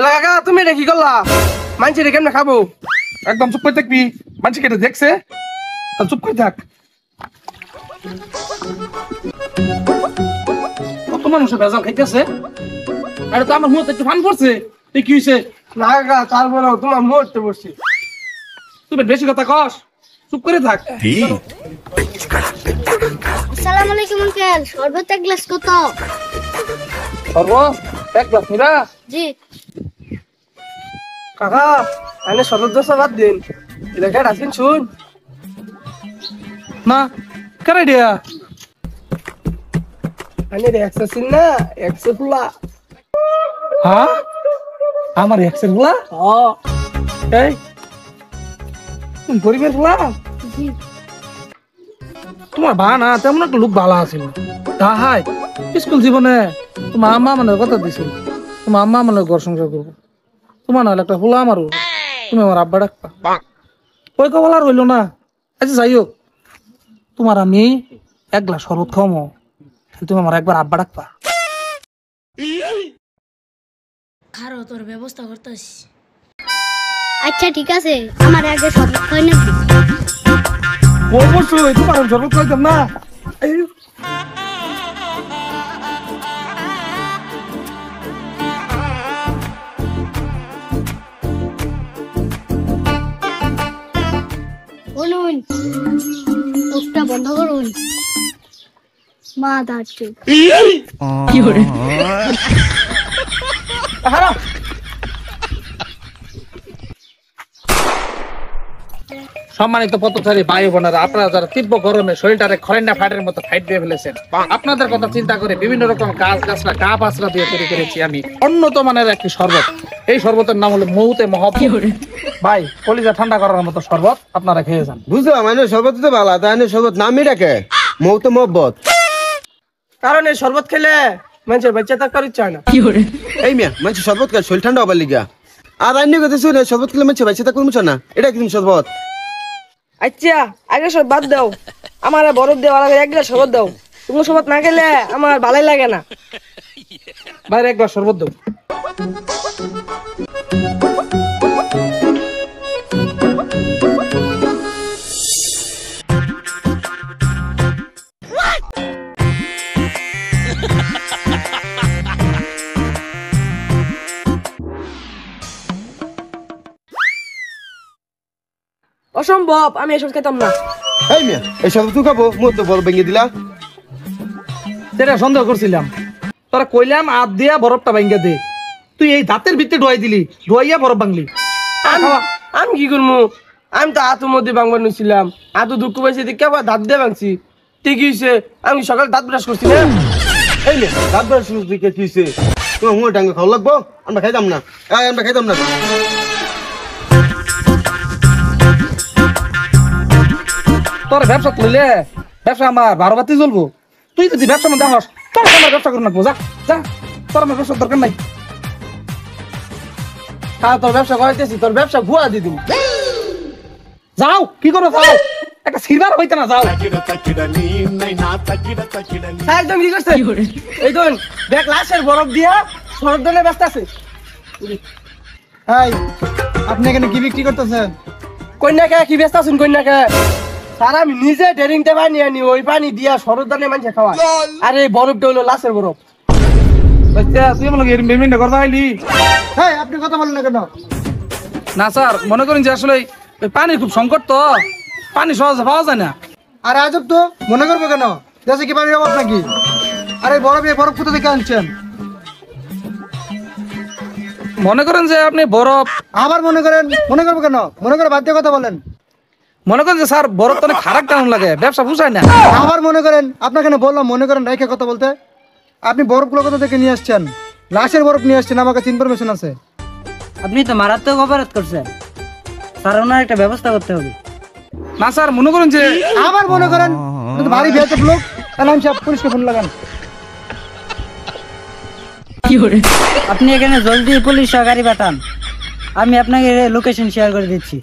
কাকা তুমি এটা কি করলা? মানছি রে কেমনে খাবো? একদম চুপ করে থাকবি। মানছি কেটে দেখছে, চুপ করে থাক। কত মানুষ ভেজাল খাইতেছে, আরে তো আমার মুখ একটু ফান পড়ছে। কি হয়েছে? না কাকা তারপরে তোমার মরতে বসছি। তুমি বেশি কথা কস, চুপ করে থাক। আসসালামু আলাইকুম আঙ্কেল, শরবত এক গ্লাস কত? শরবত এক গ্লাস নিবা? জি। কাকা আনে শরবত দশা বাদ দিন, এলাকা রাখেন শুন না কেন দিয়া আনে রে একশো সিন না একশো ফুলা। হ্যাঁ আমার একশো ফুলা? এই তুমি গরিবের ফুলা? তোমার বা না তেমন একটা লোক ভালো আছিল। তাহাই স্কুল জীবনে তোমার আম্মা মানে কথা দিছিল, তোমার আম্মা মানে ঘর সংসার করবো, তোমার নাহলে একটা ফুলা আমারও, তুমি আমার আব্বা ডাকবা। ওই কবল আর হইল না। আচ্ছা যাই হোক, তোমার আমি এক গ্লাস শরবত খাওয়ামো, তুমি আমার একবার আব্বা ডাকবা। খারো তোর ব্যবস্থা করতেছি। আচ্ছা ঠিক আছে, আমার আগে শরবত খাই না। অবশ্যই তোমার আমি শরবত খাইতাম না। বলুন চোখটা বন্ধ করুন। মা দাঁড়ছে। কি করে? সম্মানিত পথচারী ভাই বোনেরা, আপনারা যারা তীব্র গরমে শরীরটারে খরেন্ডা ফাটের মতো ফাইট দিয়ে ফেলেছেন, আপনাদের কথা চিন্তা করে বিভিন্ন রকম গাছ গাছরা কাপ আছরা দিয়ে তৈরি করেছি আমি উন্নত মানের একটি শরবত। এই শরবতের নাম হলো মৌতে মহব্বত। ভাই কলিজা ঠান্ডা করার মতো শরবত, আপনারা খেয়ে যান। বুঝলাম মানে শরবত তো ভালো, তাই শরবত নামই রাখে মৌতে মহব্বত। কারণ এই শরবত খেলে মানুষের বাচ্চা থাকার ইচ্ছা হয় না। এই মিয়া মানুষ শরবত খায় শরীর ঠান্ডা হবার লিগা, আর আইনি কথা শুনে শরবত খেলে মানুষ বাচ্চা থাকবে না। এটা কিন্তু শরবত। আচ্ছা আগে সব বাদ দাও, আমার বরফ দেওয়া লাগে, এক গ্লাস শরবত দাও। তুমি শরবত না খেলে আমার ভালোই লাগে না। বাইরে একবার শরবত দাও। অসম্ভব, আমি এসব খেতাম না। এই মিয়া এই শরবত তুই খাবো, মুখ তো বরফ ভেঙে দিলা। সেটা সন্দেহ করছিলাম, তোরা কইলাম হাত দিয়া বরফটা ভাঙ্গা দে, তুই এই দাঁতের ভিতরে ঢুয়াই দিলি, ঢুয়াইয়া বরফ ভাঙলি। আমি কি করবো? আমি তো হাতের মধ্যে ভাঙবার নিছিলাম, হাতও দুঃখ পাইছি দেখে আবার দাঁত দিয়ে ভাঙছি। ঠিক হয়েছে, আমি সকালে দাঁত ব্রাশ করছি না। এই মিয়া দাঁত ব্রাশ দিকে কি হইছে? তোমার মুখ ডাঙ্গে খাওয়া লাগবো, আমরা খাইতাম না। আমরা খাইতাম না। তোর ব্যবসা করলে ব্যবসা আমার 12 বাতি জ্বলবো। তুই যদি ব্যবসা মধ্যে আস, তোর আমার ব্যবসা করে রাখবো। যা যা, তোর আমার ব্যবসার দরকার নাই। হ্যাঁ তোর ব্যবসা করাইতেছি, তোর ব্যবসা ভুয়া দিয়ে দিবি। যাও, কি করো যাও, একটা সিলভার হইতে না যাও। একদম কি করছে? এই ধরুন দেখ লাশের বরফ দিয়া শরবত দলে ব্যস্ত আছে। আপনি এখানে কি বিক্রি করতেছেন? কন্যাকে কি ব্যস্ত আছেন? কন্যাকে স্যার আমি নিজে ডেরিংতে পানি আনি, ওই পানি দিয়া শরবত দানে মানুষে খাওয়া। আর এই বরফটা হলো লাশের বরফ। তুই আমার পেমেন্টটা করতে হইলি? হ্যাঁ আপনি কথা বলেন না কেন? না স্যার, মনে করেন যে আসলে পানির খুব সংকট, তো পানি সহজে পাওয়া যায় না। আরে আজব তো, মনে করবো কেন? দেশে কি পানির অভাব নাকি? আরে বরফ কোথা থেকে আনছেন? মনে করেন যে আপনি বরফ, আবার মনে করবো কেন? মনে করে বাদ দিয়ে কথা বলেন। মনে করেন যে স্যার বরফ তো অনেক খারাপ কেমন লাগে, ব্যবসা বুঝায় না। আবার মনে করেন, আপনাকে বললাম মনে করেন রাইখে কথা বলতে। আপনি বরফগুলো কোথা থেকে নিয়ে আসছেন? লাশের বরফ নিয়ে আসছেন, আমার কাছে ইনফরমেশন আছে। আপনি তো মারাত্মক অপরাধ করছেন স্যার, ওনার একটা ব্যবস্থা করতে হবে। না স্যার, মনে করেন যে আবার মনে করেন, ভারী বেয়াদব লোক। এলাম সাহেব, পুলিশকে ফোন লাগান। আপনি এখানে জলদি পুলিশ গাড়ি পাঠান, আমি আপনাকে লোকেশন শেয়ার করে দিচ্ছি।